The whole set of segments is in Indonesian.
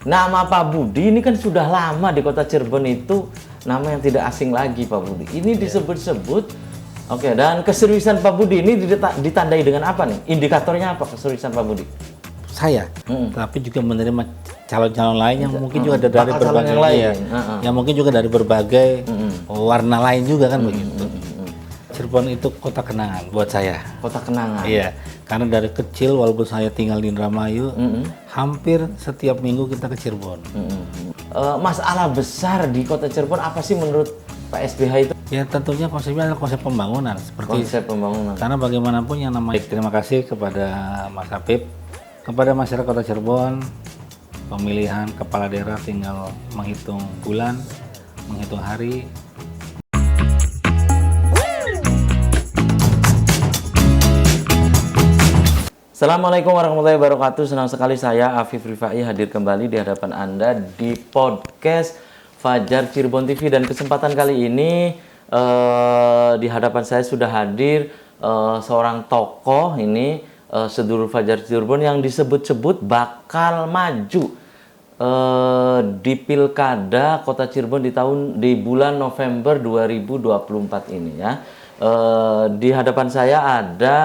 Nama Pak Budi ini kan sudah lama di kota Cirebon itu nama yang tidak asing lagi Pak Budi. Ini disebut-sebut, oke, dan keseriusan Pak Budi ini ditandai dengan apa nih? Indikatornya apa keseriusan Pak Budi? Saya, tapi juga menerima calon-calon lain yang mungkin juga dari Bakal calon berbagai yang lain. yang mungkin juga dari berbagai warna lain juga kan begitu. Cirebon itu kota kenangan buat saya. Kota kenangan. Iya, karena dari kecil walaupun saya tinggal di Indramayu, hampir setiap minggu kita ke Cirebon. Masalah besar di kota Cirebon apa sih menurut Pak SBH itu? Ya tentunya konsepnya adalah konsep pembangunan seperti Konsep pembangunan. karena bagaimanapun yang namanya terima kasih kepada Mas Habib, kepada masyarakat Kota Cirebon. Pemilihan kepala daerah tinggal menghitung bulan, menghitung hari. Assalamualaikum warahmatullahi wabarakatuh. Senang sekali saya Afif Rifai hadir kembali di hadapan Anda di podcast Fajar Cirebon TV, dan kesempatan kali ini di hadapan saya sudah hadir seorang tokoh ini, sedulur Fajar Cirebon yang disebut-sebut bakal maju di Pilkada Kota Cirebon di bulan November 2024 ini ya. Di hadapan saya ada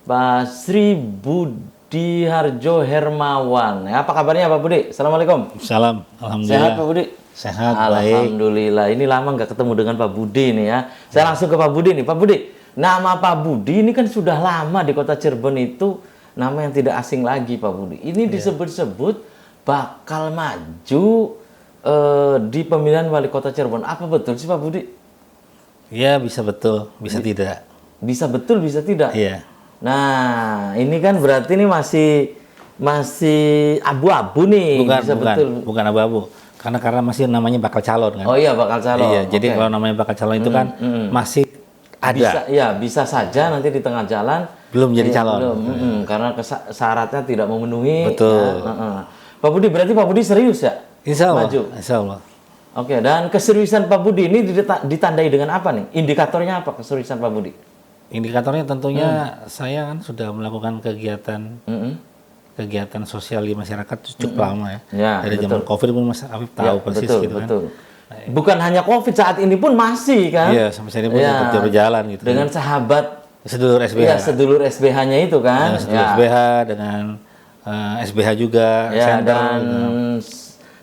Pak Sri Budi Harjo Hermawan. Apa kabarnya Pak Budi? Assalamualaikum. Salam, alhamdulillah. Sehat Pak Budi? Sehat, baik. Alhamdulillah. Ini lama nggak ketemu dengan Pak Budi nih ya. Saya langsung ke Pak Budi nih. Pak Budi, nama Pak Budi ini kan sudah lama di kota Cirebon itu nama yang tidak asing lagi Pak Budi. Ini disebut-sebut bakal maju di pemilihan wali kota Cirebon. Apa betul sih Pak Budi? Ya bisa betul, bisa tidak. Bisa betul, bisa tidak. Iya. Nah, ini kan berarti ini masih abu-abu nih. Bukan abu-abu. Karena masih namanya bakal calon kan. Oh iya, bakal calon. Iya, jadi kalau namanya bakal calon itu kan masih ada. Bisa saja nanti di tengah jalan Belum jadi calon. Belum, karena syaratnya tidak memenuhi. Betul. Ya. Pak Budi, berarti Pak Budi serius ya? Insya Allah. Maju. Insya Allah. Oke, dan keseriusan Pak Budi ini ditandai dengan apa nih? Indikatornya apa keseriusan Pak Budi? Indikatornya tentunya saya kan sudah melakukan kegiatan sosial di masyarakat cukup lama ya. Dari zaman COVID pun Mas Afif tahu persis betul, gitu betul. kan. Bukan hanya COVID, saat ini pun masih kan? Iya, sampai saat ini pun tetap berjalan gitu. Dengan sahabat sedulur SBH. Iya, sedulur SBH-nya itu kan. Sedulur SBH dengan SBH juga, dan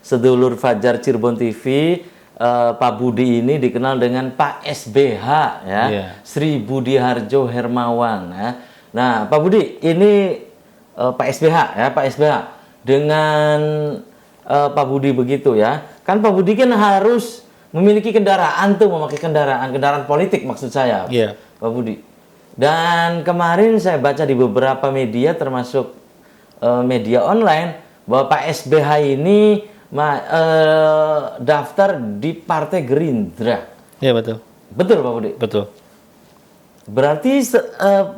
sedulur Fajar Cirebon TV, Pak Budi ini dikenal dengan Pak SBH ya. Sri Budi Harjo Hermawan ya. Nah, Pak Budi ini Pak SBH ya, Pak SBH dengan Pak Budi begitu ya. Kan Pak Budi kan harus memiliki kendaraan tuh, memakai kendaraan politik maksud saya. Iya. Pak Budi. Dan kemarin saya baca di beberapa media termasuk media online bahwa Pak SBH ini daftar di Partai Gerindra. Iya betul. Betul Pak Budi? Betul. Berarti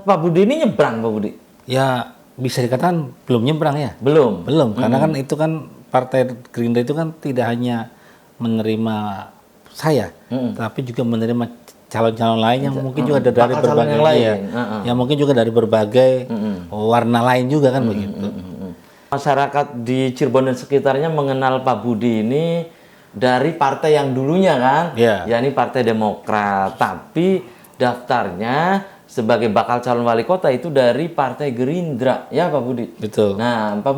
Pak Budi ini nyebrang Pak Budi? Ya bisa dikatakan belum nyebrang ya. Belum. Karena kan itu kan Partai Gerindra itu kan tidak hanya menerima saya, tapi juga menerima calon-calon lain yang mungkin juga dari berbagai yang mungkin juga dari berbagai warna lain juga kan begitu. Masyarakat di Cirebon dan sekitarnya mengenal Pak Budi ini dari partai yang dulunya kan, yakni Partai Demokrat, tapi daftarnya sebagai bakal calon wali kota itu dari Partai Gerindra, ya Pak Budi. Betul. Nah, Pak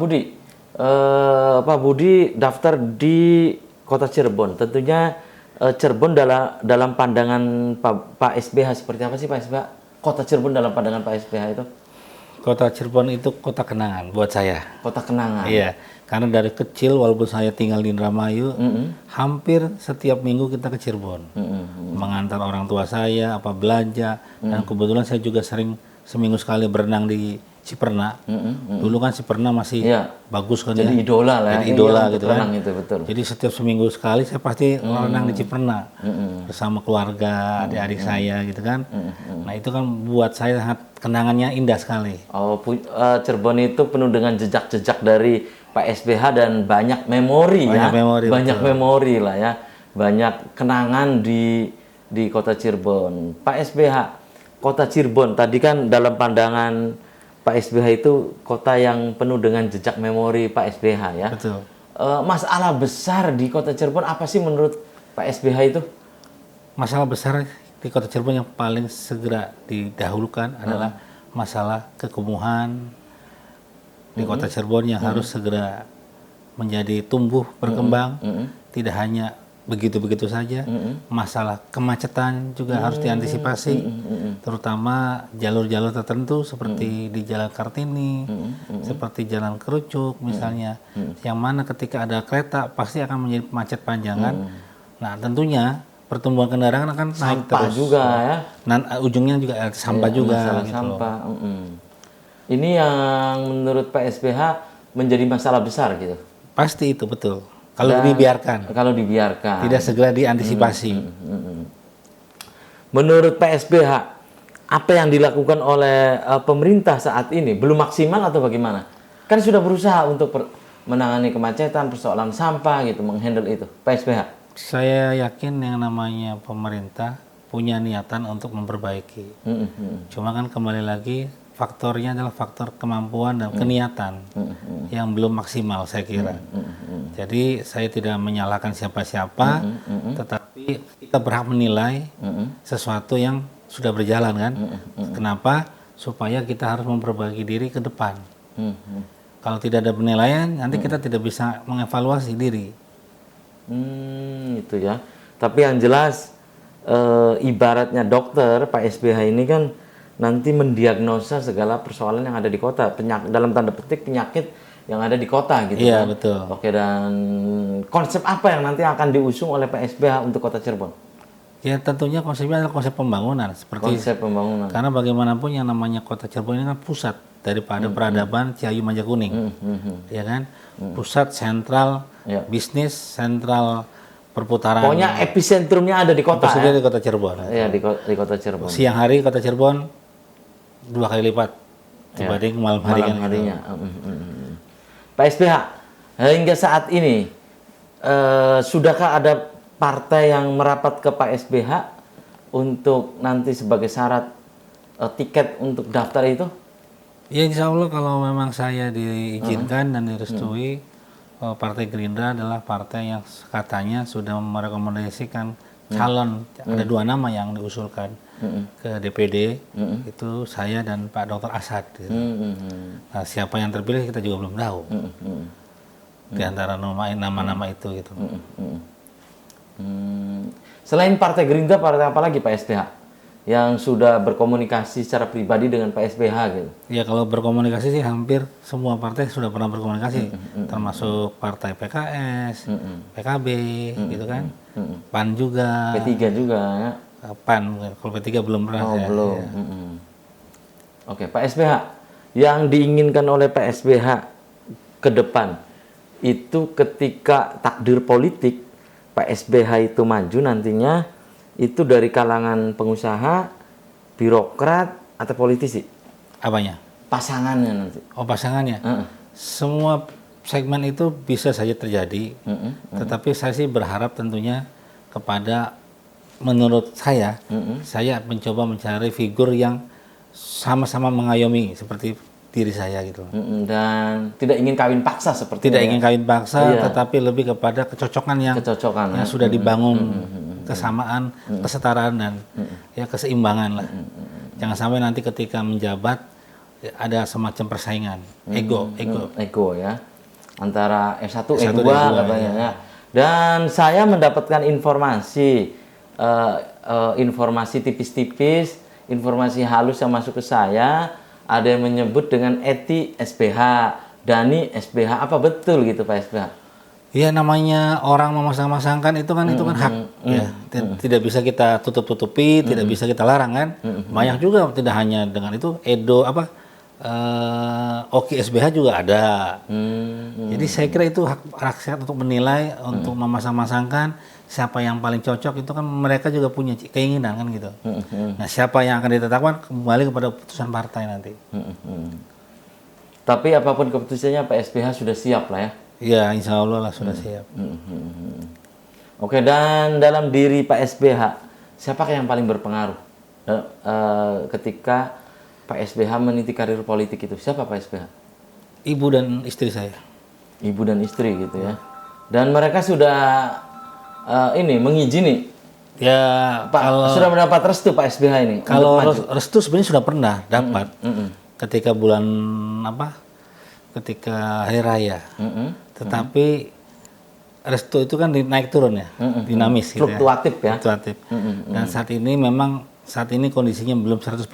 Budi daftar di kota Cirebon. Tentunya Cirebon dalam pandangan Pak SBH seperti apa sih Pak SBH? Kota Cirebon dalam pandangan Pak SBH itu? Kota Cirebon itu kota kenangan buat saya. Kota kenangan. Iya, karena dari kecil walaupun saya tinggal di Indramayu, hampir setiap minggu kita ke Cirebon, mengantar orang tua saya, belanja, dan kebetulan saya juga sering seminggu sekali berenang di Ciperna. Dulu kan Ciperna masih bagus kan, jadi idola lah. Jadi idola gitu kan. Itu, betul. Jadi setiap seminggu sekali saya pasti berenang di Ciperna bersama keluarga, adik-adik saya gitu kan. Nah itu kan buat saya sangat kenangannya indah sekali. Oh, Cirebon itu penuh dengan jejak-jejak dari Pak SBH dan banyak memori ya. Banyak memori lah ya. Banyak kenangan di kota Cirebon. Pak SBH, kota Cirebon tadi kan dalam pandangan Pak SBH itu kota yang penuh dengan jejak memori Pak SBH ya. Betul. masalah besar di Kota Cirebon apa sih menurut Pak SBH itu? Masalah besar di Kota Cirebon yang paling segera didahulukan adalah masalah kekumuhan di Kota Cirebon yang harus segera menjadi tumbuh berkembang, tidak hanya begitu-begitu saja. Masalah kemacetan juga harus diantisipasi, terutama jalur-jalur tertentu seperti di Jalan Kartini, seperti Jalan Kerucuk misalnya, yang mana ketika ada kereta pasti akan menjadi macet panjangan. Nah, tentunya pertumbuhan kendaraan akan naik Sampah terus. juga ya. Dan ujungnya juga sampah juga. Masalah Gitu sampah. Ini yang menurut Pak SBH menjadi masalah besar gitu. Pasti itu betul. Kalau dibiarkan, Kalau dibiarkan. tidak segera diantisipasi. Menurut Pak SBH, apa yang dilakukan oleh pemerintah saat ini belum maksimal atau bagaimana? Kan sudah berusaha untuk menangani kemacetan, persoalan sampah gitu, menghandle itu. Pak SBH. Saya yakin yang namanya pemerintah punya niatan untuk memperbaiki. Cuma kan kembali lagi faktornya adalah faktor kemampuan dan keniatan yang belum maksimal saya kira. Jadi saya tidak menyalahkan siapa-siapa, tetapi kita berhak menilai sesuatu yang sudah berjalan kan. Kenapa? Supaya kita harus memperbaiki diri ke depan. Kalau tidak ada penilaian, nanti kita tidak bisa mengevaluasi diri. Itu ya. Tapi yang jelas ibaratnya dokter Pak SBH ini kan nanti mendiagnosa segala persoalan yang ada di kota, dalam tanda petik penyakit yang ada di kota gitu. Iya, kan? betul. Oke, dan konsep apa yang nanti akan diusung oleh Pak SBH untuk Kota Cirebon? Ya tentunya konsepnya adalah konsep pembangunan seperti Konsep pembangunan. karena bagaimanapun yang namanya Kota Cirebon ini kan pusat daripada peradaban Ciayu Manjakuning, ya kan? Pusat sentral bisnis, sentral perputaran. Pokoknya epicentrumnya ada di kota. Pusatnya di Kota Cirebon. Iya, di Kota Cirebon. Siang hari Kota Cirebon 2 kali lipat dibanding malam hari kan. harinya. Pak SBH, hingga saat ini sudahkah ada partai yang merapat ke Pak SBH untuk nanti sebagai syarat tiket untuk daftar itu? Ya insya Allah kalau memang saya diizinkan dan direstui, Partai Gerindra adalah partai yang katanya sudah merekomendasikan calon. Ada 2 nama yang diusulkan ke DPD, itu saya dan Pak Dr. Asad. Gitu. Nah, siapa yang terpilih kita juga belum tahu. Di antara nama-nama itu gitu. Selain Partai Gerindra, partai apa lagi Pak SBH yang sudah berkomunikasi secara pribadi dengan Pak SBH gitu? Ya kalau berkomunikasi sih hampir semua partai sudah pernah berkomunikasi, termasuk partai PKS, PKB, gitu kan, PAN juga, P3 juga ya? PAN, kalau P3 belum pernah. Oh, belum. Oke, Pak SBH, yang diinginkan oleh Pak SBH ke depan itu ketika takdir politik Pak SBH itu maju nantinya itu dari kalangan pengusaha, birokrat, atau politisi? Apanya? Pasangannya nanti. Oh, pasangannya. Semua segmen itu bisa saja terjadi, tetapi saya sih berharap tentunya kepada, menurut saya mencoba mencari figur yang sama-sama mengayomi seperti diri saya gitu. Dan tidak ingin kawin paksa seperti Tidak ingin kawin paksa, Iya. tetapi lebih kepada kecocokan yang sudah dibangun, kesamaan, kesetaraan dan ya keseimbangan lah. Jangan sampai nanti ketika menjabat ada semacam persaingan, ego ya. Antara S1, S1, E2 katanya ya. Dan saya mendapatkan informasi informasi tipis-tipis, informasi halus yang masuk ke saya, ada yang menyebut dengan Eti SBH, Dani SBH, apa betul gitu Pak SBH? Iya, namanya orang memasang-masangkan itu kan hak ya. Tidak bisa kita tutup-tutupi, tidak bisa kita larang kan. Banyak juga tidak hanya dengan itu Oki SBH juga ada. Jadi saya kira itu hak rakyat untuk menilai, untuk memasang-masangkan siapa yang paling cocok, itu kan mereka juga punya keinginan kan gitu. Nah, siapa yang akan ditetapkan kembali kepada keputusan partai nanti. Tapi apapun keputusannya Pak SBH sudah siap lah ya. Ya, insya Allah lah sudah siap. Oke, dan dalam diri Pak SBH, siapakah yang paling berpengaruh ketika Pak SBH meniti karir politik itu? Siapa Pak SBH? Ibu dan istri saya. Ibu dan istri gitu ya. Dan mereka sudah mengizini Ya Pak, sudah mendapat restu Pak SBH ini. kalau restu sebenarnya sudah pernah dapat ketika bulan ketika hari raya. Tetapi restu itu kan naik turun ya, dinamis gitu fluktuatif ya. Fluktuatif. Dan saat ini kondisinya belum 100%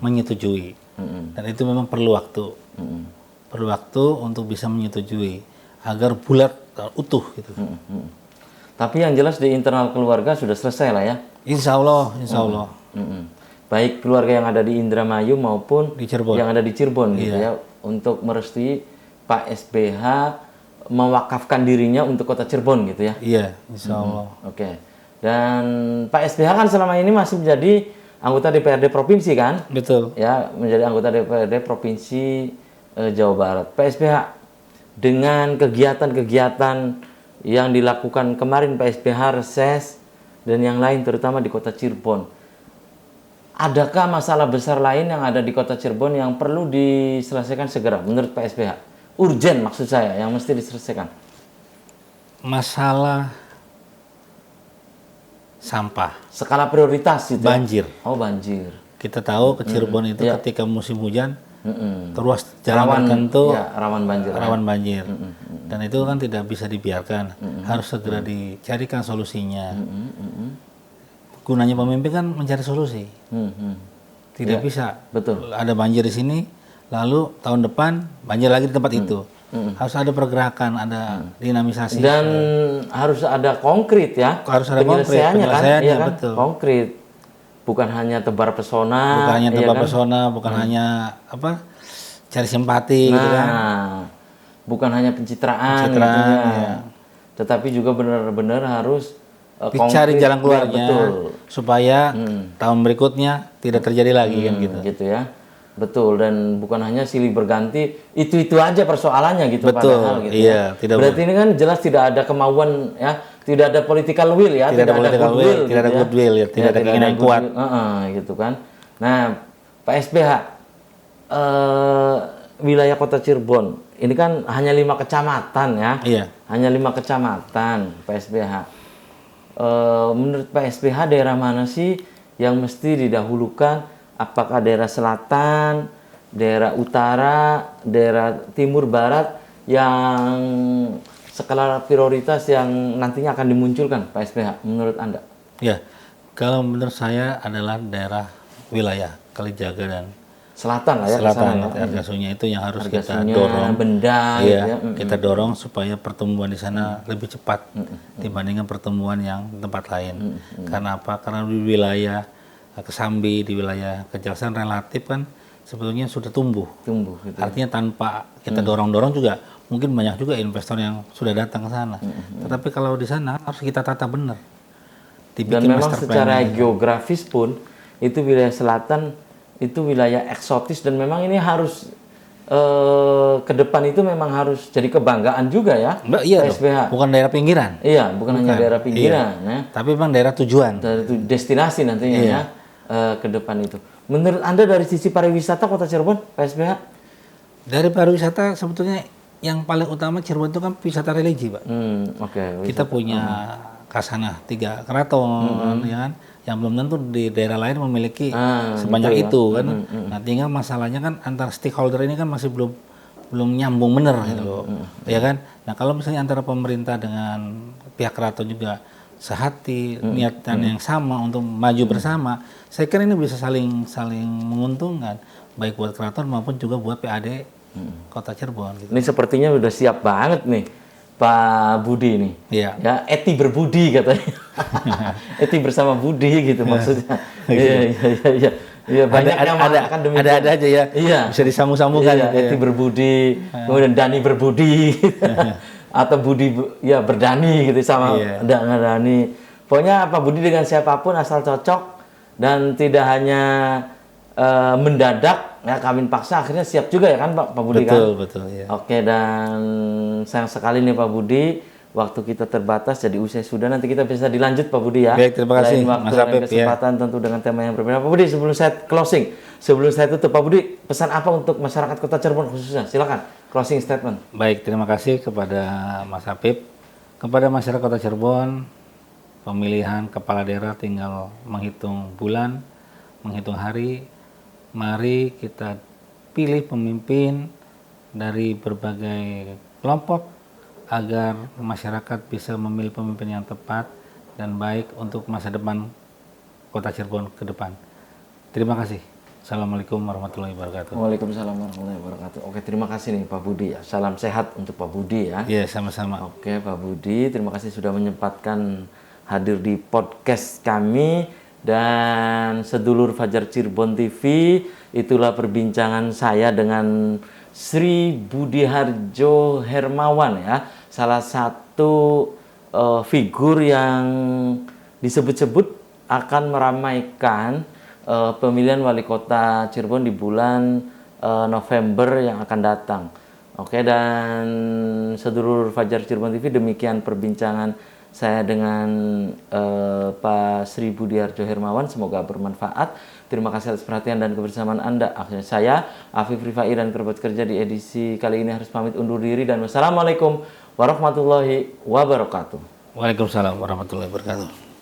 menyetujui. Dan itu memang perlu waktu. Perlu waktu untuk bisa menyetujui agar bulat utuh gitu. Tapi yang jelas di internal keluarga sudah selesai lah ya. Insya Allah. Baik keluarga yang ada di Indramayu maupun Di Cirebon. yang ada di Cirebon gitu ya, untuk merestui Pak SBH mewakafkan dirinya untuk kota Cirebon gitu ya. Iya, insya Allah. Oke. Dan Pak SBH kan selama ini masih menjadi anggota DPRD provinsi kan? Betul. Ya, menjadi anggota DPRD provinsi Jawa Barat. Pak SBH dengan kegiatan-kegiatan yang dilakukan kemarin Pak SBH reses dan yang lain terutama di kota Cirebon. Adakah masalah besar lain yang ada di kota Cirebon yang perlu diselesaikan segera menurut Pak SBH? Urgen maksud saya yang mesti diselesaikan. Masalah sampah. Skala prioritas itu. Banjir. Oh, banjir. Kita tahu ke Cirebon itu ketika musim hujan terus jalan Rawan, tertentu ya, rawan banjir. rawan banjir. Dan itu kan tidak bisa dibiarkan, harus segera dicarikan solusinya. Gunanya pemimpin kan mencari solusi. Tidak bisa. Betul. Ada banjir di sini, lalu tahun depan banjir lagi di tempat itu. Harus ada pergerakan, ada dinamisasi. Dan harus ada konkret ya. Harus ada penyelesaiannya kan, iya kan? betul. Konkret. Bukan hanya tebar pesona. Bukan hanya iya tebar kan? pesona, bukan hanya cari simpati gitu kan. Bukan hanya pencitraan gitu ya. Tetapi juga benar-benar harus dicari jalan keluarnya, betul. supaya tahun berikutnya tidak terjadi lagi kan gitu. Gitu ya. Betul, dan bukan hanya silih berganti, itu aja persoalannya gitu. Betul, padahal gitu iya, ya. Berarti ini kan jelas tidak ada kemauan ya, tidak ada political will ya, tidak ada goodwill, tidak ada goodwill ya, tidak ada keinginan kuat. Gitu kan. Nah, Pak SBH, wilayah kota Cirebon, ini kan hanya 5 kecamatan ya. Iya. Hanya 5 kecamatan Pak SBH. Menurut Pak SBH daerah mana sih yang mesti didahulukan? Apakah daerah selatan, daerah utara, daerah timur barat yang skala prioritas yang nantinya akan dimunculkan Pak SBH menurut Anda? Ya, kalau menurut saya adalah daerah wilayah Kalijaga dan Selatan lah ya. selatan, ya. harga sunyi itu yang harus kita Hargasunya, dorong. benda Iya, gitu ya. kita dorong supaya pertumbuhan di sana lebih cepat dibandingkan pertumbuhan yang di tempat lain. Karena apa? Karena di wilayah Kesambi, di wilayah Kejaksan relatif kan sebetulnya sudah tumbuh. Gitu. Artinya tanpa kita dorong-dorong juga mungkin banyak juga investor yang sudah datang ke sana. Tetapi kalau di sana harus kita tata benar. Dan memang secara geografis pun itu wilayah selatan itu wilayah eksotis dan memang ini harus ke depan itu memang harus jadi kebanggaan juga ya. Iya, SBH. bukan daerah pinggiran. Iya, bukan hanya daerah pinggiran ya. Tapi memang daerah tujuan. Dari destinasi nantinya ya ke depan itu. Menurut Anda dari sisi pariwisata Kota Cirebon, Pak SBH? Dari pariwisata sebetulnya yang paling utama Cirebon itu kan wisata religi, Pak. Kita punya Kasanah 3 keraton, ya kan? Yang belum tentu di daerah lain memiliki sebanyak itu kan. Nah, tinggal masalahnya kan antar stakeholder ini kan masih belum nyambung bener gitu loh. Ya kan? Nah, kalau misalnya antara pemerintah dengan pihak keraton juga sehati, niatan yang sama untuk maju bersama, saya kira ini bisa saling menguntungkan baik buat keraton maupun juga buat PAD Kota Cirebon gitu. Ini sepertinya udah siap banget nih Pak Budi nih. Iya. Ya, eti berbudi katanya. Eti bersama budi gitu maksudnya. Iya. Iya, banyak yang mengatakan demikian. Ada aja ya. Iya. Bisa disambung-sambungkan. Iya, eti berbudi, kemudian Dani berbudi. Atau Budi berdani gitu sama Dani. Pokoknya Pak Budi dengan siapapun asal cocok dan tidak hanya mendadak ya kawin paksa akhirnya siap juga ya kan Pak Budi kan? Betul ya. Oke, dan sayang sekali nih Pak Budi, waktu kita terbatas jadi usai sudah, nanti kita bisa dilanjut Pak Budi ya. Baik, terima kasih Lain waktu Mas dan Apip kesempatan tentu dengan tema yang berbeda. Pak Budi, sebelum saya closing, sebelum saya tutup Pak Budi, pesan apa untuk masyarakat Kota Cirebon khususnya? Silakan. closing statement. Baik, terima kasih kepada Mas Apip, kepada masyarakat Kota Cirebon. Pemilihan kepala daerah tinggal menghitung bulan, menghitung hari. Mari kita pilih pemimpin dari berbagai kelompok agar masyarakat bisa memilih pemimpin yang tepat dan baik untuk masa depan Kota Cirebon ke depan. Terima kasih. Assalamualaikum warahmatullahi wabarakatuh. Waalaikumsalam warahmatullahi wabarakatuh. Oke, terima kasih nih Pak Budi ya. Salam sehat untuk Pak Budi ya. Iya, sama-sama. Oke, Pak Budi, terima kasih sudah menyempatkan hadir di podcast kami. Dan sedulur Fajar Cirebon TV, itulah perbincangan saya dengan Sri Budi Harjo Hermawan ya. Salah satu figur yang disebut-sebut akan meramaikan pemilihan wali kota Cirebon di bulan November yang akan datang. Oke, dan sedulur Fajar Cirebon TV, demikian perbincangan saya dengan Pak Sri Budi Harjo Hermawan. Semoga bermanfaat. Terima kasih atas perhatian dan kebersamaan Anda. Akhirnya saya, Afif Rifai dan kerabat kerja di edisi kali ini harus pamit undur diri dan wassalamualaikum warahmatullahi wabarakatuh. Waalaikumsalam warahmatullahi wabarakatuh.